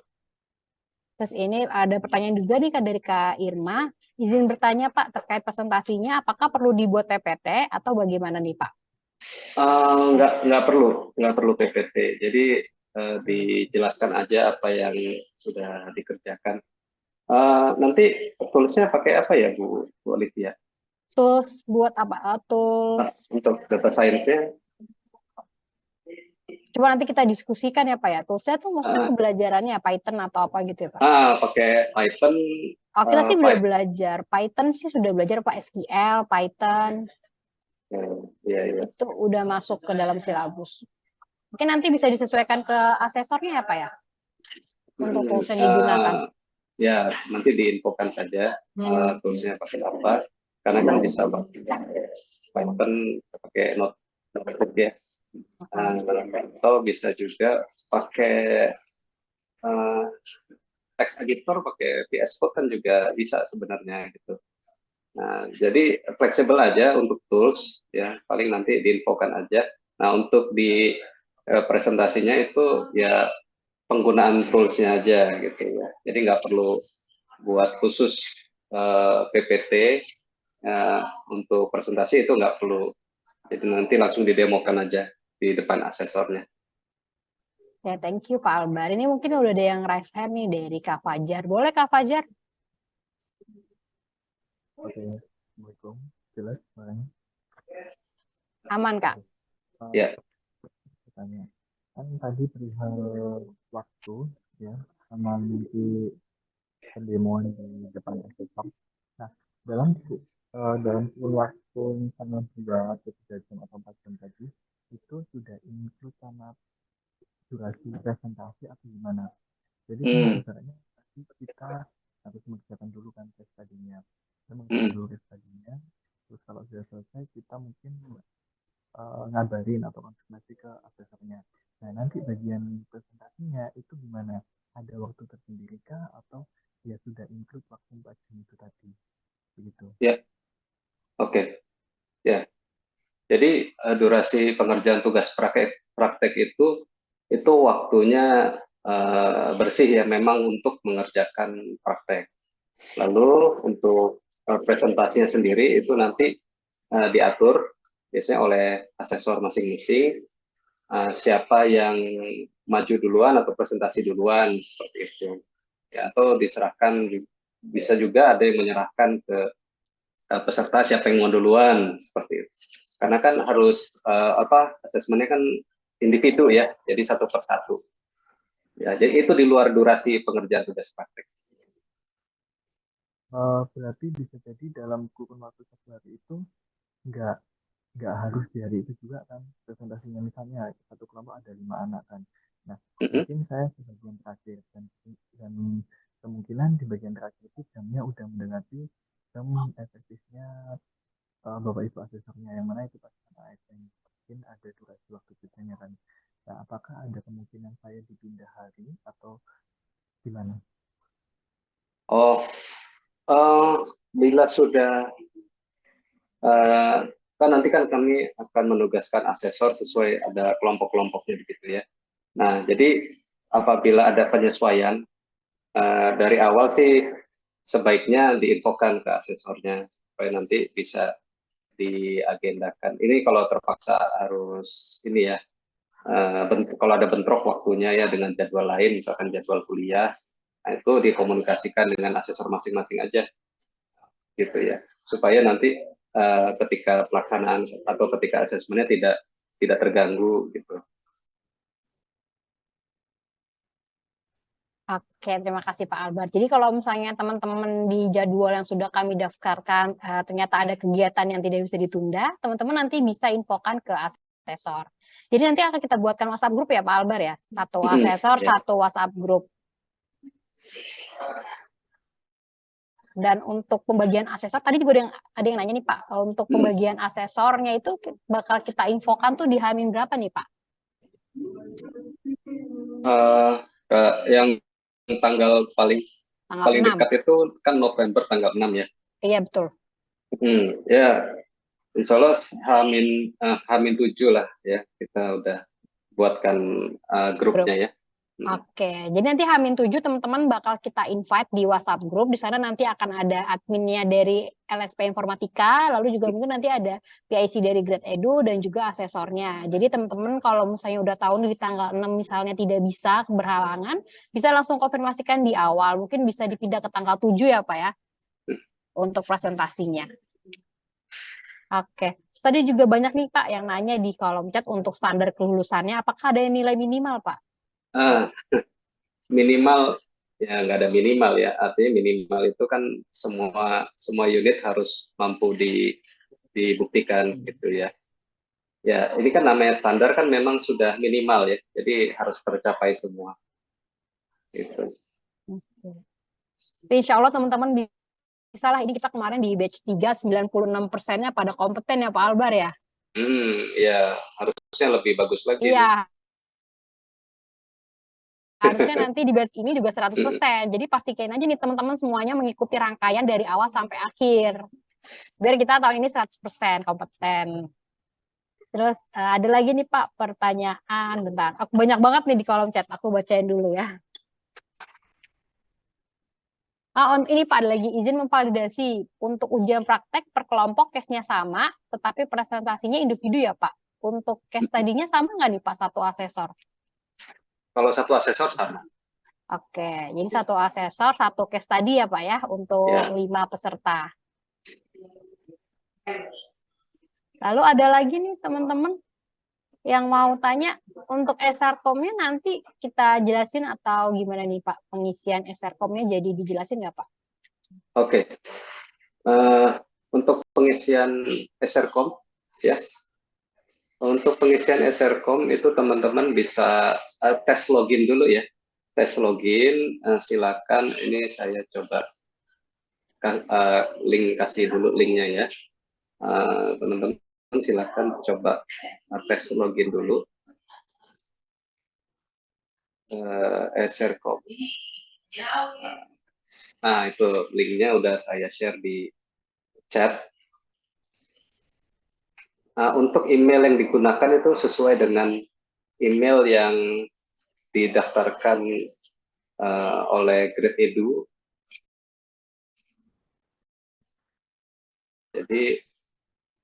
Terus ini ada pertanyaan juga nih dari Kak Irma, izin bertanya Pak terkait presentasinya, apakah perlu dibuat PPT atau bagaimana nih Pak? Nggak perlu PPT. Jadi dijelaskan aja apa yang sudah dikerjakan. Nanti tulisnya pakai apa ya Bu Olivia? Tools buat apa? Tools. Untuk data science-nya? Coba nanti kita diskusikan ya Pak ya. Toolsnya tuh maksudnya pembelajarannya Python atau apa gitu ya Pak? Pakai Python. Oh, kita sih udah belajar. Python sih sudah belajar Pak, SQL, Python. Iya. Itu udah masuk ke dalam silabus. Mungkin nanti bisa disesuaikan ke asesornya ya Pak ya? Untuk tools yang digunakan. Ya, nanti diinfokan saja toolsnya pakai apa. Karena kan bisa pakai Python, pakai notebook ya. Atau bisa juga pakai text editor, pakai VS Code kan juga bisa sebenarnya gitu. Nah, jadi fleksibel aja untuk tools ya, paling nanti diinfokan aja. Nah, untuk di presentasinya itu ya penggunaan toolsnya aja gitu ya. Jadi nggak perlu buat khusus PPT untuk presentasi, itu nggak perlu. Jadi nanti langsung didemokan aja di depan asesornya. Ya, thank you Pak Albar. Ini mungkin udah ada yang raise hand nih dari Kak Fajar. Boleh Kak Fajar? Oke, Assalamualaikum. jelas suaranya? Aman, Kak. Ya. Tanya. Kan tadi perihal waktu ya, sama nanti pendemoan di depan asesor. Nah, dalam kurun waktu misalnya 2 atau 3 jam atau 4 jam tadi, itu sudah include sama durasi presentasi atau gimana? Jadi kan ibaratnya tadi kita harus mengerjakan dulu kan case study-nya. Kita mengerjakan dulu case study-nya, terus kalau sudah selesai kita mungkin ngabarin atau konfirmasi ke asesornya. Nah, nanti bagian presentasinya itu gimana? Ada waktu tersendiri kah atau ya sudah include waktu 4 jam itu tadi? Begitu. Ya, oke. Ya. Jadi durasi pengerjaan tugas praktek itu waktunya bersih ya, memang untuk mengerjakan praktek. Lalu untuk presentasinya sendiri itu nanti diatur biasanya oleh asesor masing-masing, siapa yang maju duluan atau presentasi duluan seperti itu. Ya, atau diserahkan, bisa juga ada yang menyerahkan ke peserta siapa yang mau duluan seperti itu. Karena kan harus asesmennya kan individu ya, jadi satu persatu. Ya, jadi itu di luar durasi pengerjaan tugas praktek. Berarti bisa jadi dalam kurun waktu 1 hari itu nggak harus di hari itu juga kan presentasinya, misalnya satu kelompok ada 5 anak kan. Nah, mungkin saya di bagian terakhir dan kemungkinan di bagian terakhir itu jamnya udah mendekati jam efektifnya Bapak Ibu asesornya, yang mana itu pasti ASN. Mungkin ada durasi waktu kerjanya kan. Nah, apakah ada kemungkinan saya dipindah hari atau gimana? Oh, bila sudah kan nanti kan kami akan menugaskan asesor sesuai ada kelompok-kelompoknya begitu ya. Nah, jadi apabila ada penyesuaian dari awal sih sebaiknya diinfokan ke asesornya supaya nanti bisa diagendakan. Ini kalau terpaksa harus ini ya, kalau ada bentrok waktunya ya dengan jadwal lain, misalkan jadwal kuliah, nah itu dikomunikasikan dengan asesor masing-masing aja, gitu ya, supaya nanti ketika pelaksanaan atau ketika asesmennya tidak terganggu gitu. Oke, terima kasih Pak Albert. Jadi kalau misalnya teman-teman di jadwal yang sudah kami daftarkan ternyata ada kegiatan yang tidak bisa ditunda, teman-teman nanti bisa infokan ke asesor. Jadi nanti akan kita buatkan WhatsApp grup ya Pak Albert ya, satu asesor, satu WhatsApp grup. Dan untuk pembagian asesor, tadi juga ada yang nanya nih Pak, untuk pembagian asesornya itu bakal kita infokan tuh di H-min berapa nih Pak? Yang tanggal paling dekat itu kan November tanggal 6 ya? Iya, betul. Ya, insya Allah H-7 lah ya, kita udah buatkan grupnya ya. Oke, jadi nanti H-7 teman-teman bakal kita invite di WhatsApp group. Di sana nanti akan ada adminnya dari LSP Informatika, lalu juga mungkin nanti ada PIC dari Grade Edu dan juga asesornya. Jadi teman-teman kalau misalnya udah tahu di tanggal 6 misalnya tidak bisa berhalangan, bisa langsung konfirmasikan di awal. Mungkin bisa dipindah ke tanggal 7 ya Pak ya, untuk presentasinya. Oke, tadi juga banyak nih Pak yang nanya di kolom chat untuk standar kelulusannya, apakah ada nilai minimal Pak? Minimal ya nggak ada minimal ya, artinya minimal itu kan semua unit harus mampu dibuktikan gitu ya. Ya ini kan namanya standar kan memang sudah minimal ya, jadi harus tercapai semua. Gitu. Insya Allah teman-teman bisa lah, ini kita kemarin di batch 3 96%-nya pada kompeten ya Pak Albar ya. Ya harusnya lebih bagus lagi. Iya. Harusnya nanti di batch ini juga 100%. Jadi pastikan aja nih teman-teman semuanya mengikuti rangkaian dari awal sampai akhir. Biar kita tahun ini 100% kompeten. Terus ada lagi nih Pak pertanyaan, bentar. Aku banyak banget nih di kolom chat, aku bacain dulu ya. Ini Pak, ada lagi izin memvalidasi untuk ujian praktek per kelompok case-nya sama, tetapi presentasinya individu ya Pak. Untuk case tadinya sama nggak nih Pak satu asesor? Kalau satu asesor sama. Oke, jadi satu asesor, satu case tadi ya Pak ya, untuk 5 peserta. Lalu ada lagi nih teman-teman yang mau tanya, untuk SRCOM-nya nanti kita jelasin atau gimana nih Pak? Pengisian SRCOM-nya jadi dijelasin nggak Pak? Oke. Untuk pengisian SRCOM, ya. Untuk pengisian SRCOM itu teman-teman bisa tes login dulu ya. Tes login, silakan. Ini saya coba kasih dulu linknya ya. Teman-teman silakan coba tes login dulu. SRCOM. Nah, itu linknya udah saya share di chat. Nah, untuk email yang digunakan itu sesuai dengan email yang didaftarkan oleh Grade Edu. Jadi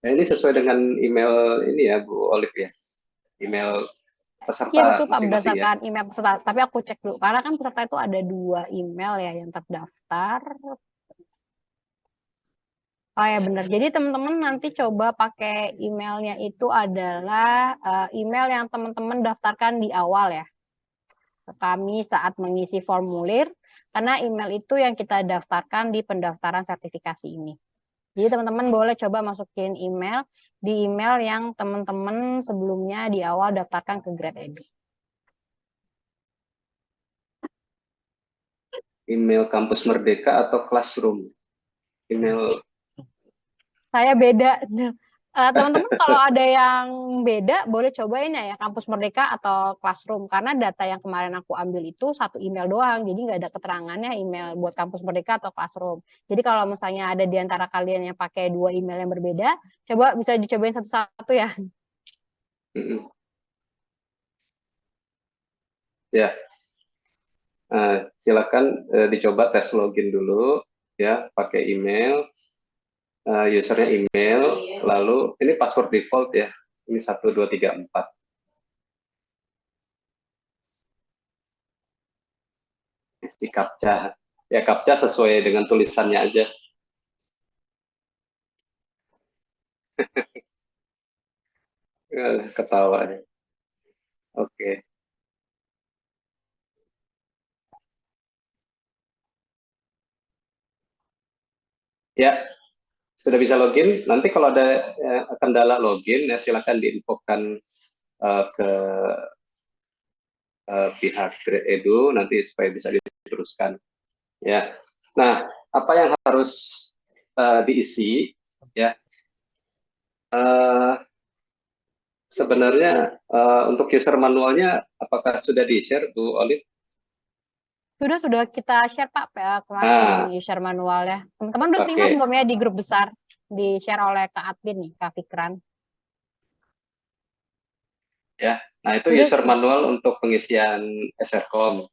ini sesuai dengan email ini ya Bu Olive ya, email peserta Iya betul Pak, masing-masing ya. berdasarkan email peserta. Tapi aku cek dulu, karena kan peserta itu ada 2 email ya yang terdaftar. Oh ya benar. Jadi teman-teman nanti coba pakai emailnya itu adalah email yang teman-teman daftarkan di awal ya. Ke kami saat mengisi formulir, karena email itu yang kita daftarkan di pendaftaran sertifikasi ini. Jadi teman-teman boleh coba masukin email di email yang teman-teman sebelumnya di awal daftarkan ke Grade Edu. Email Kampus Merdeka atau Classroom? Email Saya beda. Teman-teman kalau ada yang beda boleh cobain ya Kampus Merdeka atau Classroom, karena data yang kemarin aku ambil itu satu email doang, jadi nggak ada keterangannya email buat Kampus Merdeka atau Classroom. Jadi kalau misalnya ada di antara kalian yang pakai 2 email yang berbeda, coba bisa dicobain satu-satu ya. Ya, silakan dicoba tes login dulu ya, pakai email, usernya email, lalu ini password default ya, ini 1234. Isi captcha, ya captcha sesuai dengan tulisannya aja. Ketawa ya. Oke. Ya, sudah bisa login. Nanti kalau ada kendala login, ya silakan diinfokan ke pihak Grade Edu nanti supaya bisa diteruskan. Ya. Nah, apa yang harus diisi? Ya. Sebenarnya untuk user manualnya, apakah sudah di-share, Bu Olive? Sudah kita share Pak kemarin user manualnya. Teman-teman udah terima belum ya di grup besar? Di-share oleh Kak Admin nih, Kak Fikran. Ya, nah itu user manual untuk pengisian SRCOM.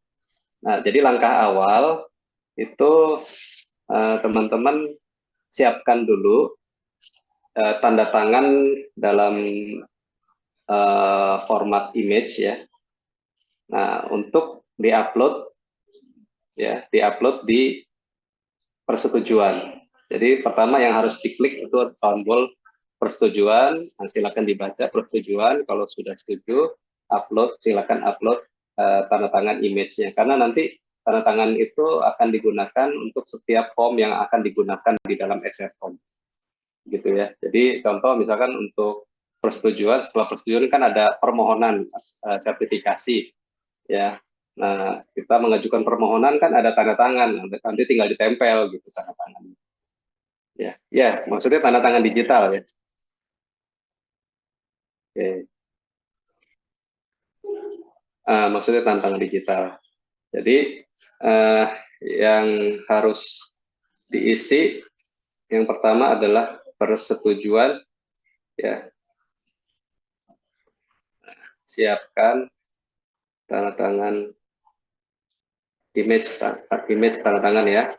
Nah, jadi langkah awal itu teman-teman siapkan dulu tanda tangan dalam format image ya. Nah, untuk diupload ya, diupload di persetujuan. Jadi pertama yang harus diklik itu tombol persetujuan. Nah, silakan dibaca persetujuan. Kalau sudah setuju, upload. Silakan upload tanda tangan image-nya. Karena nanti tanda tangan itu akan digunakan untuk setiap form yang akan digunakan di dalam Excel form. Gitu ya. Jadi contoh misalkan untuk persetujuan, setelah persetujuan kan ada permohonan sertifikasi ya. Nah, kita mengajukan permohonan kan ada tanda tangan, nanti tinggal ditempel gitu tanda tangan. Ya, ya, maksudnya tanda tangan digital ya. Oke. Maksudnya tanda tangan digital. Jadi yang harus diisi yang pertama adalah persetujuan ya. Siapkan tanda tangan image tanda tangan ya.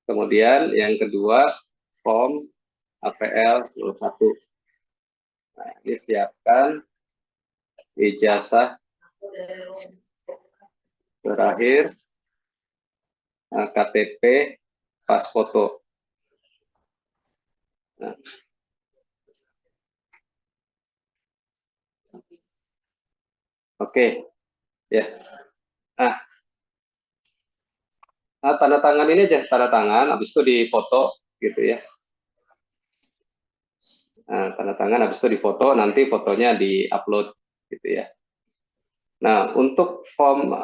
Kemudian yang kedua form APL 01. Nah, ini siapkan ijazah terakhir, KTP, pas foto. Nah, Oke, ya. Nah, tanda tangan ini aja, tanda tangan, habis itu difoto gitu ya. Nah, tanda tangan, habis itu difoto, nanti fotonya di-upload gitu ya. Nah, untuk form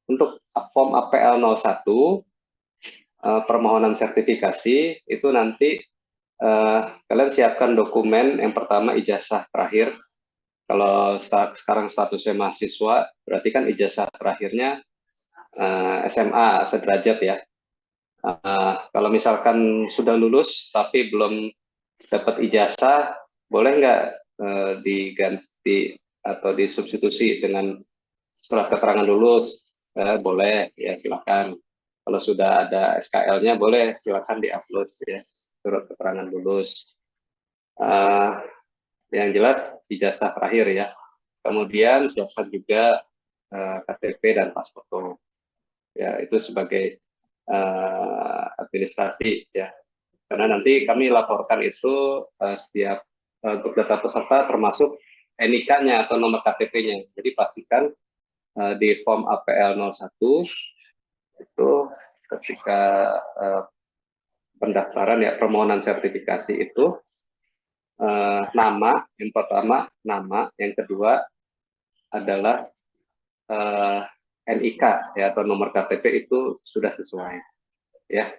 untuk form APL 01 permohonan sertifikasi itu nanti kalian siapkan dokumen yang pertama ijazah terakhir. Kalau sekarang statusnya mahasiswa, berarti kan ijazah terakhirnya SMA sederajat ya. Kalau misalkan sudah lulus tapi belum dapat ijazah, boleh nggak diganti atau disubstitusi dengan surat keterangan lulus? Boleh, ya silakan. Kalau sudah ada SKL-nya, boleh silakan diupload ya, surat keterangan lulus. Yang jelas ijazah terakhir ya. Kemudian siapkan juga KTP dan paspor. Ya, itu sebagai administrasi ya. Karena nanti kami laporkan itu setiap grup data peserta termasuk NIK-nya atau nomor KTP-nya. Jadi pastikan di form APL 01 itu ketika pendaftaran ya permohonan sertifikasi itu nama yang pertama, nama yang kedua adalah NIK ya atau nomor KTP itu sudah sesuai ya.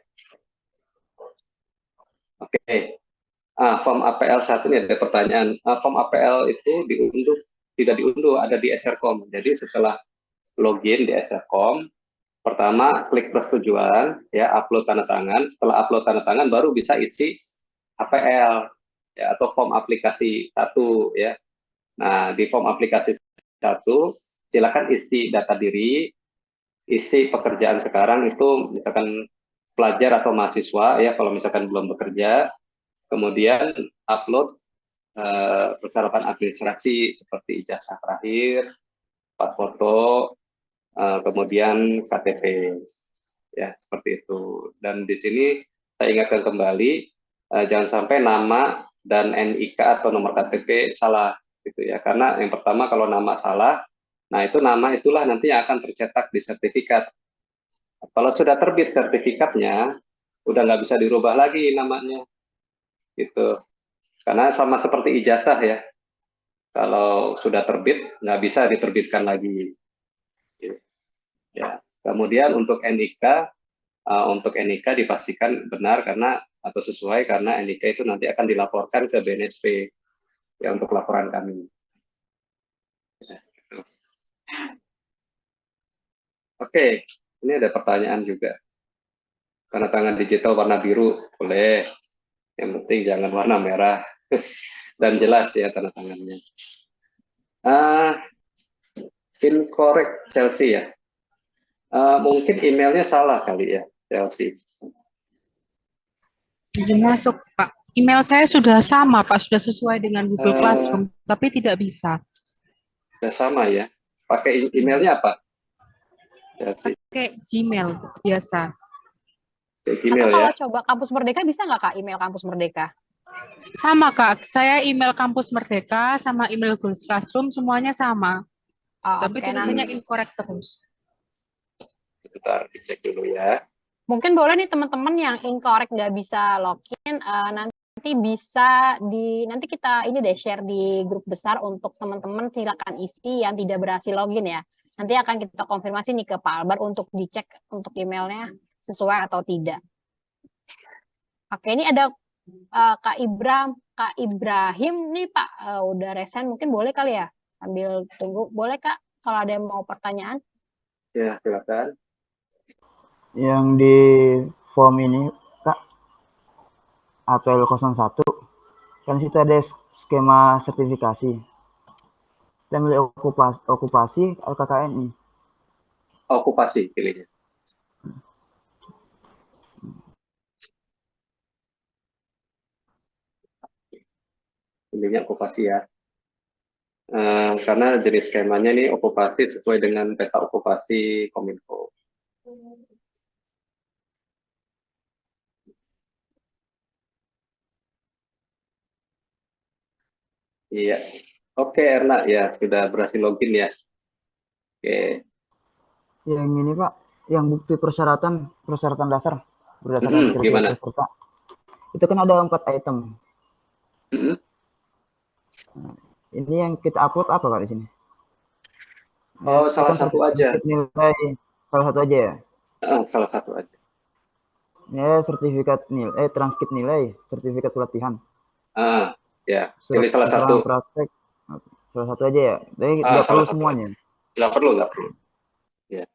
Oke. Form APL 1 ini ada pertanyaan. Form APL itu diunduh, tidak diunduh, ada di SRCom. Jadi setelah login di SRCom, pertama klik persetujuan, ya upload tanda tangan. Setelah upload tanda tangan, baru bisa isi APL ya atau form aplikasi 1 ya. Nah di form aplikasi 1, silakan isi data diri, isi pekerjaan sekarang itu misalkan pelajar atau mahasiswa ya kalau misalkan belum bekerja. Kemudian upload persyaratan administrasi seperti ijazah terakhir, empat foto, kemudian KTP, ya seperti itu. Dan di sini saya ingatkan kembali, jangan sampai nama dan NIK atau nomor KTP salah, gitu ya. Karena yang pertama kalau nama salah, nah itu nama itulah nanti yang akan tercetak di sertifikat. Kalau sudah terbit sertifikatnya, udah nggak bisa dirubah lagi namanya, gitu. Karena sama seperti ijazah ya, kalau sudah terbit nggak bisa diterbitkan lagi. Ya. Kemudian untuk NIK dipastikan benar karena atau sesuai karena NIK itu nanti akan dilaporkan ke BNSP ya untuk laporan kami. Ya, gitu. Oke, ini ada pertanyaan juga. Tanda tangan digital warna biru boleh, yang penting jangan warna merah dan jelas ya tanda tangannya. Incorrect Chelsea ya. Mungkin emailnya salah kali ya, Chelsea. Izin masuk, Pak. Email saya sudah sama, Pak. Sudah sesuai dengan Google Classroom, tapi tidak bisa. Sudah sama ya. Pakai emailnya apa? Chelsea. Pakai Gmail biasa. Pakai Gmail Atau kalau ya. coba Kampus Merdeka bisa nggak Kak email Kampus Merdeka? Sama, Kak. Saya email Kampus Merdeka sama email Google Classroom semuanya sama. Oh, Tapi oke, tulisannya nanti. incorrect terus. Bentar, dicek dulu ya. Mungkin boleh nih teman-teman yang incorrect nggak bisa login, nanti bisa nanti kita ini deh share di grup besar untuk teman-teman silakan isi yang tidak berhasil login ya. Nanti akan kita konfirmasi nih ke Pak Albar untuk dicek untuk emailnya sesuai atau tidak. Oke, ini ada Kak Ibrahim nih Pak, udah resign mungkin boleh kali ya sambil tunggu. Boleh Kak kalau ada yang mau pertanyaan? Ya, silakan. Yang di form ini, Kak, APL 01, kan situ ada skema sertifikasi. Kita milih okupasi LKKNI. Okupasi pilihnya. Pilihnya okupasi ya. Karena jenis skemanya ini okupasi sesuai dengan peta okupasi Kominfo. Iya. Oke, Erna, ya sudah berhasil login ya. Oke. Yang ini Pak, yang bukti persyaratan dasar berdasarkan kriteria Gimana? peserta. Itu kan ada 4 item. Mm-mm. Ini yang kita upload apa Pak di sini? Oh, Itu salah kan satu aja. sertifikat nilai, salah satu aja ya. Salah satu aja. Ini sertifikat nilai, transkrip nilai, sertifikat pelatihan, Ya, surat pilih salah keterangan satu. praktek, salah satu aja ya. Tapi nggak Salah perlu satu aja. semuanya. Nggak perlu. Ya.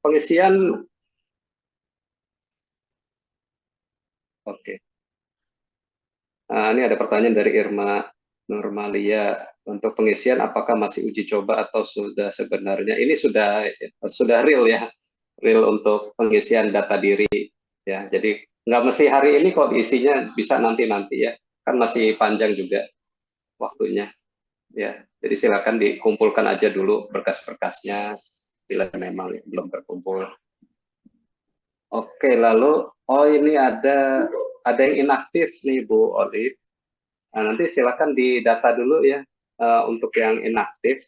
Pengisian, oke. Ini ada pertanyaan dari Irma Nurmalia. Untuk pengisian, apakah masih uji coba atau sudah sebenarnya? Ini sudah real ya, real untuk pengisian data diri ya. Jadi nggak mesti hari ini kok isinya, bisa nanti ya. Kan masih panjang juga waktunya ya. Jadi silakan dikumpulkan aja dulu berkas-berkasnya bila memang belum terkumpul. Oke, lalu ini ada yang inaktif nih Bu Olive. Nah, nanti silakan didata dulu ya, untuk yang inaktif,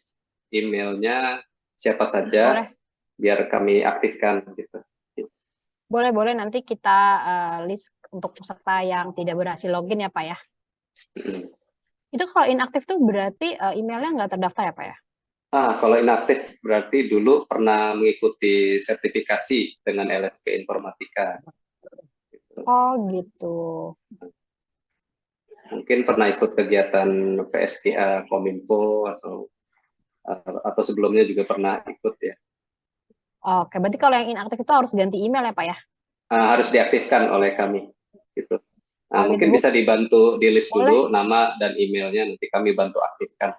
emailnya siapa saja, Boleh. biar kami aktifkan gitu. Boleh nanti kita list untuk peserta yang tidak berhasil login ya Pak ya. Itu kalau inaktif tuh berarti emailnya nggak terdaftar ya Pak ya? Kalau inaktif berarti dulu pernah mengikuti sertifikasi dengan LSP Informatika. Oh gitu. Mungkin pernah ikut kegiatan VSKA Kominfo atau sebelumnya juga pernah ikut ya. Oke, berarti kalau yang inaktif itu harus ganti email ya Pak ya? Harus diaktifkan oleh kami gitu. Mungkin gitu, Bu. bisa dibantu di list Boleh. dulu nama dan emailnya, nanti kami bantu aktifkan.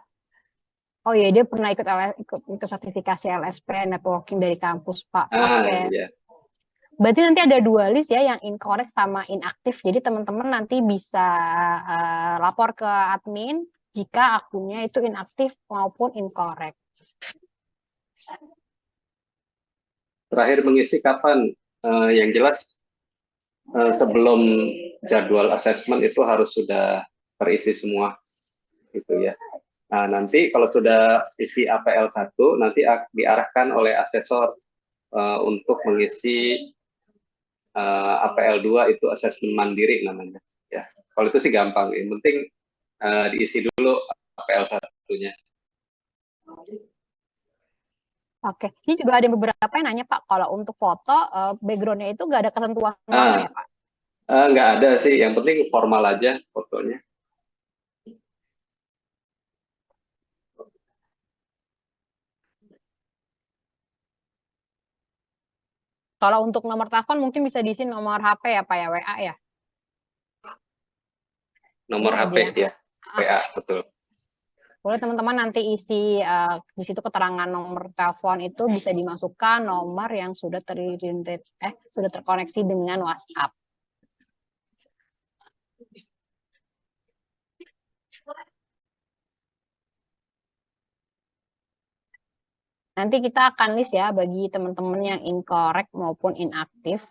Oh iya, dia pernah ikut sertifikasi LSP networking dari kampus Pak. Oke. Iya. Berarti nanti ada 2 list ya, yang incorrect sama inaktif. Jadi teman-teman nanti bisa lapor ke admin jika akunnya itu inaktif maupun incorrect. Terakhir mengisi kapan? Yang jelas sebelum jadwal asesmen itu harus sudah terisi semua gitu ya. Nah, nanti kalau sudah isi APL 1, nanti diarahkan oleh asesor untuk mengisi APL 2, itu asesmen mandiri namanya ya. Kalau itu sih gampang, yang penting diisi dulu APL 1-nya. Oke, ini juga ada beberapa yang nanya Pak, kalau untuk foto background-nya itu nggak ada ketentuan warna ya Pak? Nggak ada sih, yang penting formal aja fotonya. Kalau untuk nomor telepon mungkin bisa diisi nomor HP ya Pak ya, WA ya? Nomor HP ya, WA, betul. Boleh teman-teman nanti isi di situ keterangan nomor telepon itu bisa dimasukkan nomor yang sudah sudah terkoneksi dengan WhatsApp. Nanti kita akan list ya bagi teman-teman yang incorrect maupun inaktif.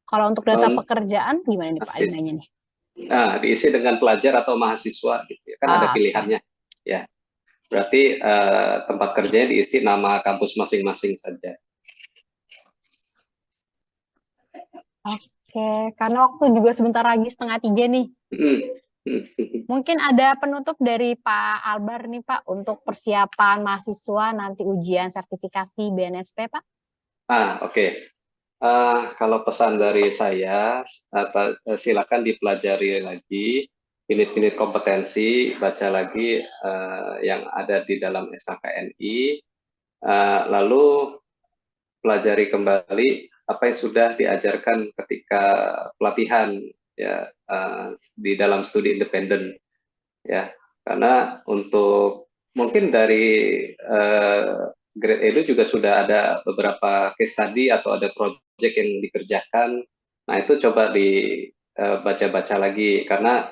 Kalau untuk data pekerjaan gimana nih Pak nilainya nih? Diisi dengan pelajar atau mahasiswa gitu ya. Kan ada pilihannya ya. Berarti tempat kerjanya diisi nama kampus masing-masing saja. Oke, karena waktu juga sebentar lagi 2:30 nih. Mungkin ada penutup dari Pak Albar nih Pak untuk persiapan mahasiswa nanti ujian sertifikasi BNSP Pak. Oke. Kalau pesan dari saya, silakan dipelajari lagi unit-unit kompetensi, baca lagi yang ada di dalam SKKNI, lalu pelajari kembali apa yang sudah diajarkan ketika pelatihan ya, di dalam studi independen ya. Karena untuk mungkin dari Grade Edu juga sudah ada beberapa case study atau ada project yang dikerjakan. Nah, itu coba dibaca-baca lagi, karena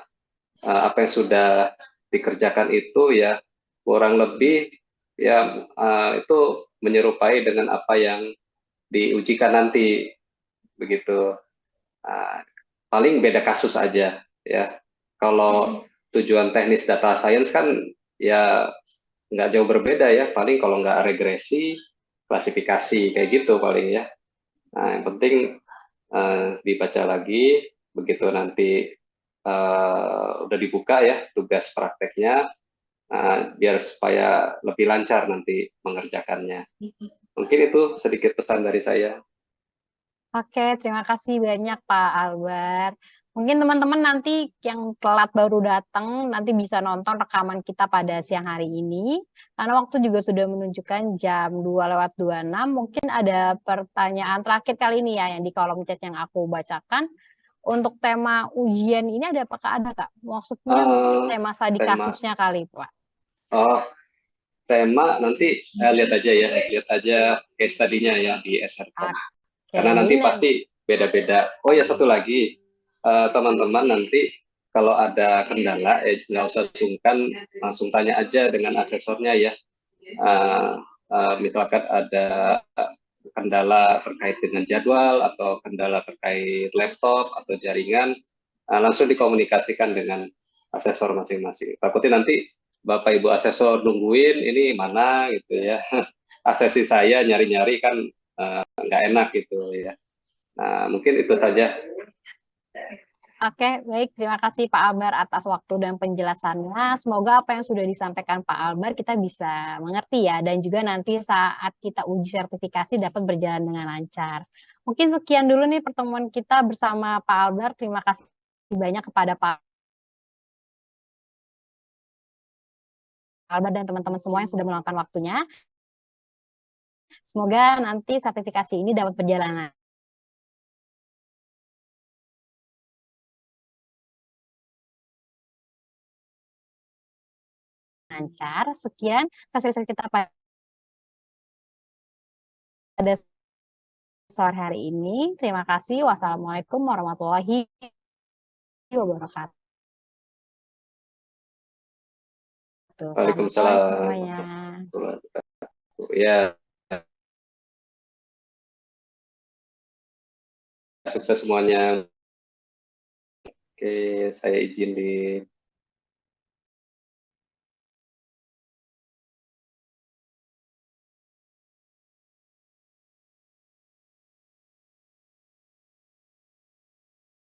apa yang sudah dikerjakan itu ya kurang lebih ya itu menyerupai dengan apa yang diujikan nanti begitu. Nah, paling beda kasus aja ya. Kalau tujuan teknis data science kan ya nggak jauh berbeda ya. Paling kalau nggak regresi, klasifikasi kayak gitu paling ya. Nah, yang penting dibaca lagi begitu nanti udah dibuka ya tugas prakteknya, biar supaya lebih lancar nanti mengerjakannya. Mungkin itu sedikit pesan dari saya. Oke, terima kasih banyak Pak Albert. Mungkin teman-teman nanti yang telat baru datang nanti bisa nonton rekaman kita pada siang hari ini. Karena waktu juga sudah menunjukkan jam 2:26. Mungkin ada pertanyaan terakhir kali ini ya yang di kolom chat yang aku bacakan. Untuk tema ujian ini apakah ada Kak? Maksudnya mungkin tema studi Tema. kasusnya kali Pak. Oh, tema nanti lihat aja case study-nya ya di SRCom. Karena nanti pasti beda-beda. Oh ya, satu lagi, teman-teman nanti kalau ada kendala, nggak usah sungkan, langsung tanya aja dengan asesornya ya. Misalkan ada kendala terkait dengan jadwal atau kendala terkait laptop atau jaringan, langsung dikomunikasikan dengan asesor masing-masing. Takutnya nanti Bapak Ibu asesor nungguin ini mana gitu ya. Aksesi saya nyari-nyari kan nggak enak gitu ya. Nah, mungkin itu saja. Oke, baik. Terima kasih Pak Albert atas waktu dan penjelasannya. Semoga apa yang sudah disampaikan Pak Albert kita bisa mengerti ya, dan juga nanti saat kita uji sertifikasi dapat berjalan dengan lancar. Mungkin sekian dulu nih pertemuan kita bersama Pak Albert. Terima kasih banyak kepada Pak Albert dan teman-teman semua yang sudah meluangkan waktunya. Semoga nanti sertifikasi ini dapat berjalan lancar. Sekian sesi kita pada sore hari ini. Terima kasih. Wassalamualaikum warahmatullahi wabarakatuh. Waalaikumsalam. Semuanya. Ya, sukses semuanya. Oke, saya izin di